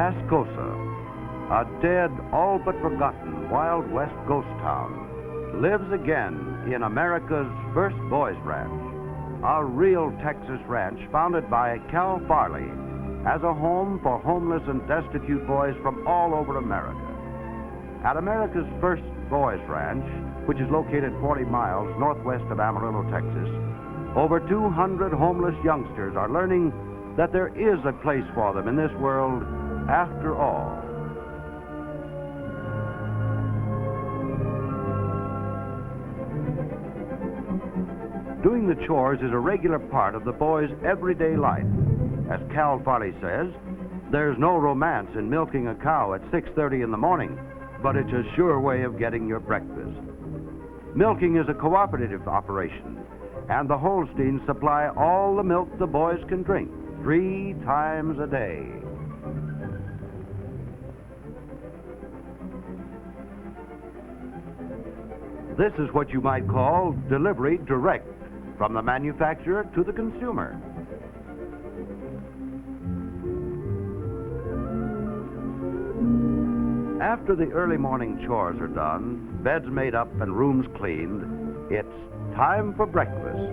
Tascosa, a dead, all but forgotten Wild West ghost town, lives again in America's first boys' ranch, a real Texas ranch founded by Cal Farley as a home for homeless and destitute boys from all over America. At America's first boys' ranch, which is located 40 miles northwest of Amarillo, Texas, over 200 homeless youngsters are learning that there is a place for them in this world after all. Doing the chores is a regular part of the boys' everyday life. As Cal Farley says, there's no romance in milking a cow at 6:30 in the morning, but it's a sure way of getting your breakfast. Milking is a cooperative operation, and the Holsteins supply all the milk the boys can drink 3 times a day. This is what you might call delivery direct from the manufacturer to the consumer. After the early morning chores are done, beds made up and rooms cleaned, it's time for breakfast.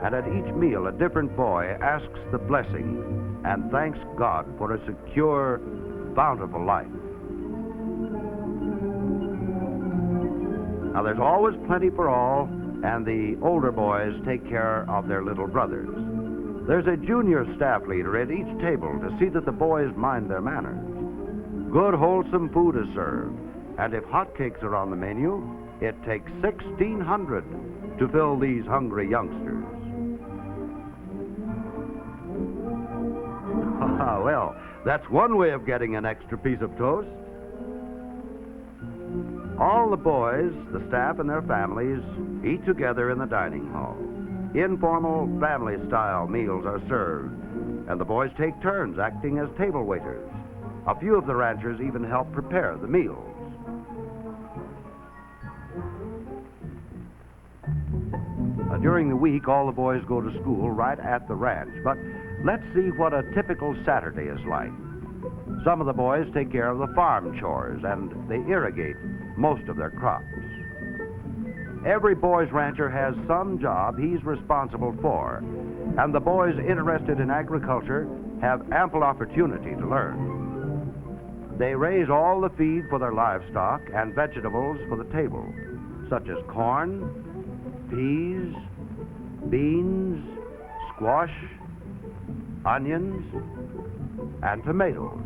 And at each meal, a different boy asks the blessing and thanks God for a secure, bountiful life. Now, there's always plenty for all, and the older boys take care of their little brothers. There's a junior staff leader at each table to see that the boys mind their manners. Good, wholesome food is served, and if hotcakes are on the menu, it takes 1,600 to fill these hungry youngsters. Well, that's one way of getting an extra piece of toast. All the boys, the staff, and their families eat together in the dining hall. Informal, family-style meals are served, and the boys take turns acting as table waiters. A few of the ranchers even help prepare the meals. During the week, all the boys go to school right at the ranch, but let's see what a typical Saturday is like. Some of the boys take care of the farm chores, and they irrigate most of their crops. Every boys rancher has some job he's responsible for, and the boys interested in agriculture have ample opportunity to learn. They raise all the feed for their livestock and vegetables for the table, such as corn, peas, beans, squash, onions, and tomatoes.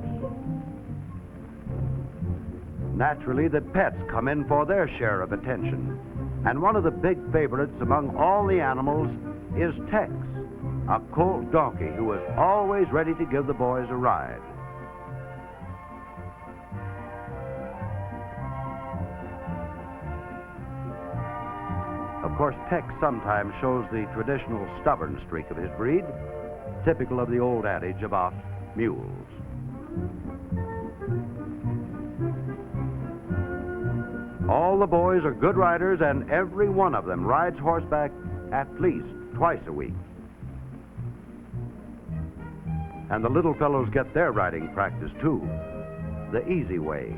Naturally, the pets come in for their share of attention, and one of the big favorites among all the animals is Tex, a colt donkey who is always ready to give the boys a ride. Of course, Tex sometimes shows the traditional stubborn streak of his breed, typical of the old adage about mules. All the boys are good riders, and every one of them rides horseback at least twice a week. And the little fellows get their riding practice, too, the easy way.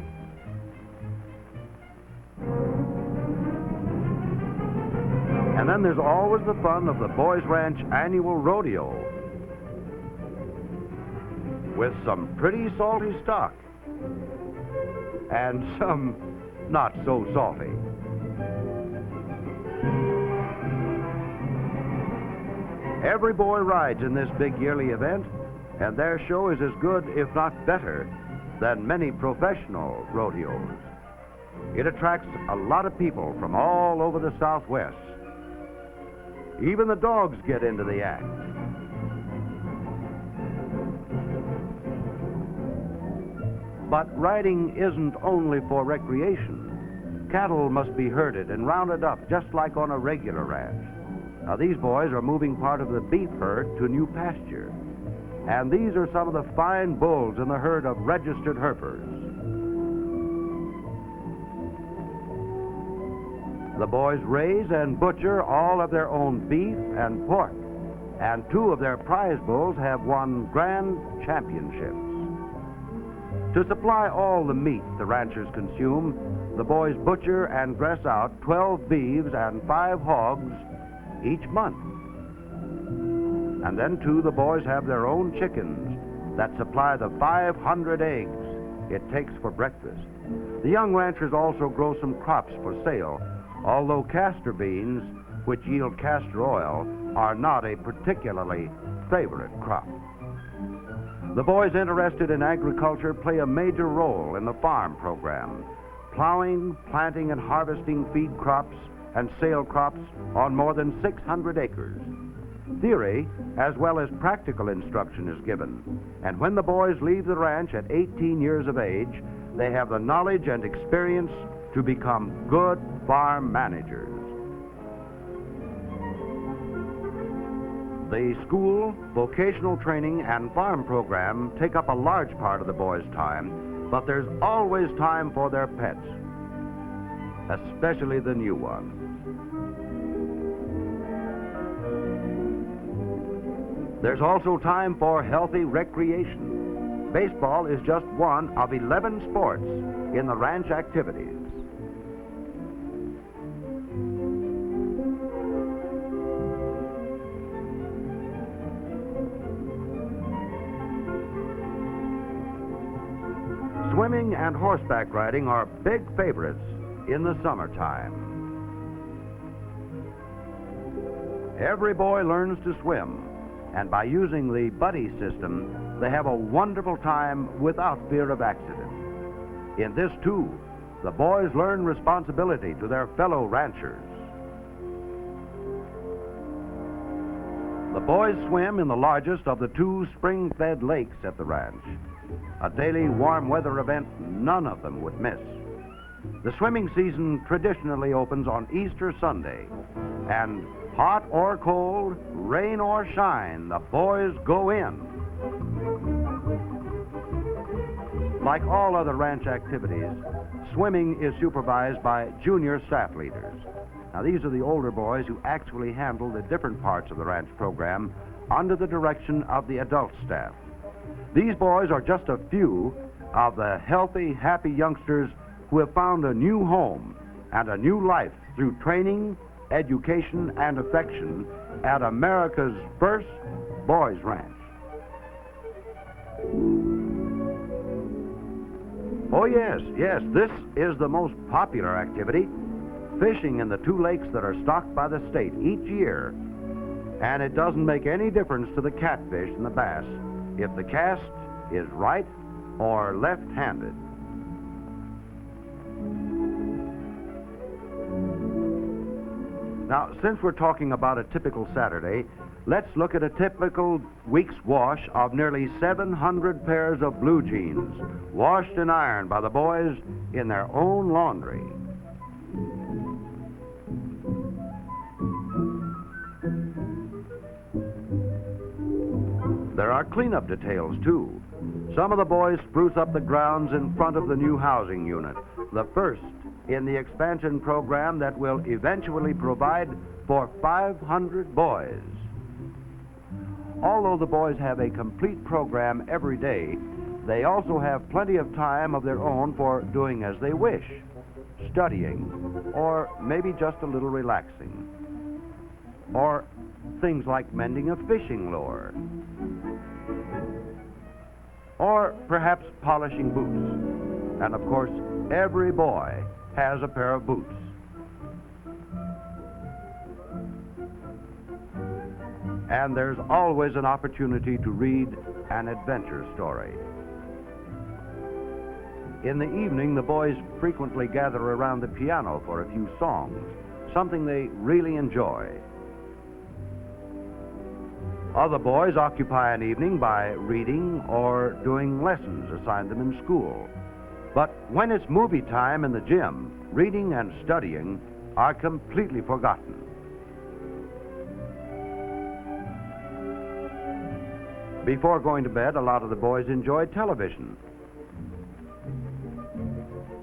And then there's always the fun of the Boys Ranch annual rodeo, with some pretty salty stock and some not so salty. Every boy rides in this big yearly event, and their show is as good, if not better, than many professional rodeos. It attracts a lot of people from all over the Southwest. Even the dogs get into the act. But riding isn't only for recreation. Cattle must be herded and rounded up just like on a regular ranch. Now, these boys are moving part of the beef herd to new pasture. And these are some of the fine bulls in the herd of registered heifers. The boys raise and butcher all of their own beef and pork, and 2 of their prize bulls have won grand championships. To supply all the meat the ranchers consume, the boys butcher and dress out 12 beeves and 5 hogs each month. And then, too, the boys have their own chickens that supply the 500 eggs it takes for breakfast. The young ranchers also grow some crops for sale, although castor beans, which yield castor oil, are not a particularly favorite crop. The boys interested in agriculture play a major role in the farm program, plowing, planting, and harvesting feed crops and sale crops on more than 600 acres. Theory as well as practical instruction is given, and when the boys leave the ranch at 18 years of age, they have the knowledge and experience to become good farm managers. The school, vocational training, and farm program take up a large part of the boys' time, but there's always time for their pets, especially the new ones. There's also time for healthy recreation. Baseball is just one of 11 sports in the ranch activities. Swimming and horseback riding are big favorites in the summertime. Every boy learns to swim, and by using the buddy system, they have a wonderful time without fear of accident. In this, too, the boys learn responsibility to their fellow ranchers. The boys swim in the largest of the 2 spring-fed lakes at the ranch, a daily warm weather event none of them would miss. The swimming season traditionally opens on Easter Sunday, and hot or cold, rain or shine, the boys go in. Like all other ranch activities, swimming is supervised by junior staff leaders. Now, these are the older boys who actually handle the different parts of the ranch program under the direction of the adult staff. These boys are just a few of the healthy, happy youngsters who have found a new home and a new life through training, education, and affection at America's first boys' ranch. Oh, yes, this is the most popular activity, fishing in the 2 lakes that are stocked by the state each year. And it doesn't make any difference to the catfish and the bass if the cast is right or left-handed. Now, since we're talking about a typical Saturday, let's look at a typical week's wash of nearly 700 pairs of blue jeans, washed and ironed by the boys in their own laundry. There are cleanup details, too. Some of the boys spruce up the grounds in front of the new housing unit, the first in the expansion program that will eventually provide for 500 boys. Although the boys have a complete program every day, they also have plenty of time of their own for doing as they wish, studying, or maybe just a little relaxing, or things like mending a fishing lure, or perhaps polishing boots. And of course, every boy has a pair of boots. And there's always an opportunity to read an adventure story. In the evening, the boys frequently gather around the piano for a few songs, something they really enjoy. Other boys occupy an evening by reading or doing lessons assigned them in school. But when it's movie time in the gym, reading and studying are completely forgotten. Before going to bed, a lot of the boys enjoy television.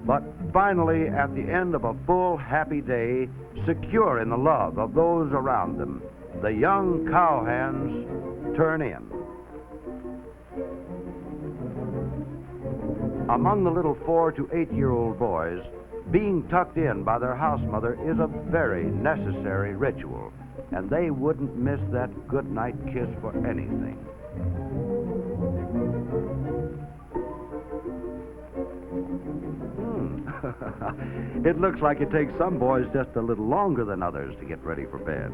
But finally, at the end of a full, happy day, secure in the love of those around them, the young cowhands turn in. Among the little 4 to 8-year-old boys, being tucked in by their house mother is a very necessary ritual, and they wouldn't miss that goodnight kiss for anything. It looks like it takes some boys just a little longer than others to get ready for bed.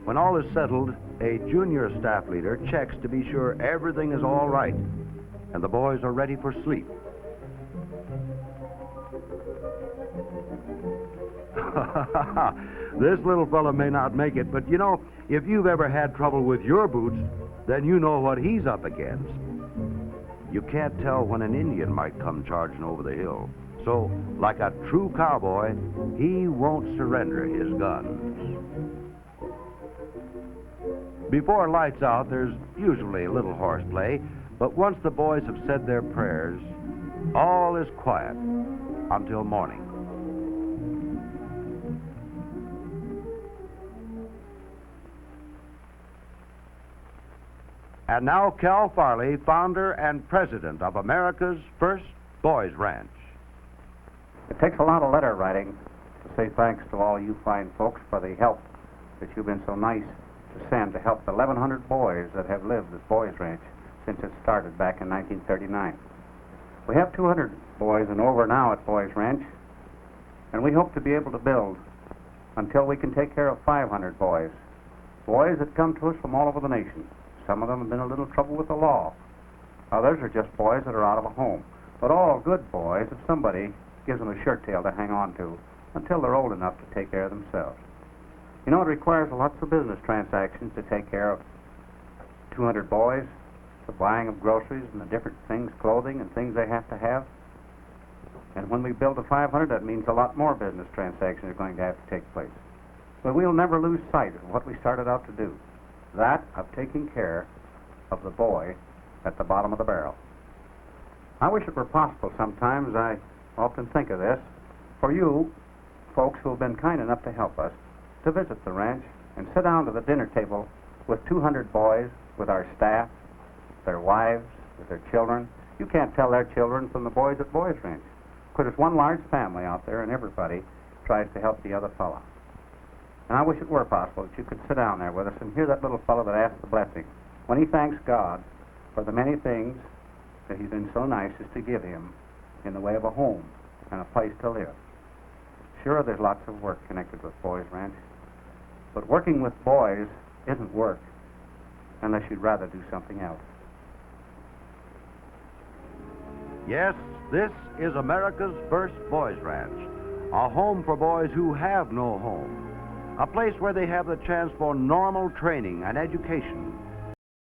When all is settled, a junior staff leader checks to be sure everything is all right and the boys are ready for sleep. This little fella may not make it, but you know, if you've ever had trouble with your boots, then you know what he's up against. You can't tell when an Indian might come charging over the hill. So, like a true cowboy, he won't surrender his guns. Before lights out, there's usually a little horseplay, but once the boys have said their prayers, all is quiet until morning. And now Cal Farley, founder and president of America's first boys' ranch. It takes a lot of letter writing to say thanks to all you fine folks for the help that you've been so nice to send to help the 1,100 boys that have lived at Boys Ranch since it started back in 1939. We have 200 boys and over now at Boys Ranch, and we hope to be able to build until we can take care of 500 boys. Boys that come to us from all over the nation. Some of them have been a little trouble with the law. Others are just boys that are out of a home. But all good boys if somebody gives them a shirt tail to hang on to until they're old enough to take care of themselves. You know, it requires lots of business transactions to take care of 200 boys, the buying of groceries and the different things, clothing and things they have to have. And when we build to 500, that means a lot more business transactions are going to have to take place. But we'll never lose sight of what we started out to do. That of taking care of the boy at the bottom of the barrel. I wish it were possible sometimes, I often think of this, for you folks who have been kind enough to help us to visit the ranch and sit down to the dinner table with 200 boys, with our staff, their wives, with their children. You can't tell their children from the boys at Boys Ranch, because it's one large family out there and everybody tries to help the other fella. And I wish it were possible that you could sit down there with us and hear that little fellow that asked the blessing when he thanks God for the many things that he's been so nice as to give him in the way of a home and a place to live. Sure, there's lots of work connected with Boys Ranch, but working with boys isn't work unless you'd rather do something else. Yes, this is America's first boys' ranch, a home for boys who have no home. A place where they have the chance for normal training and education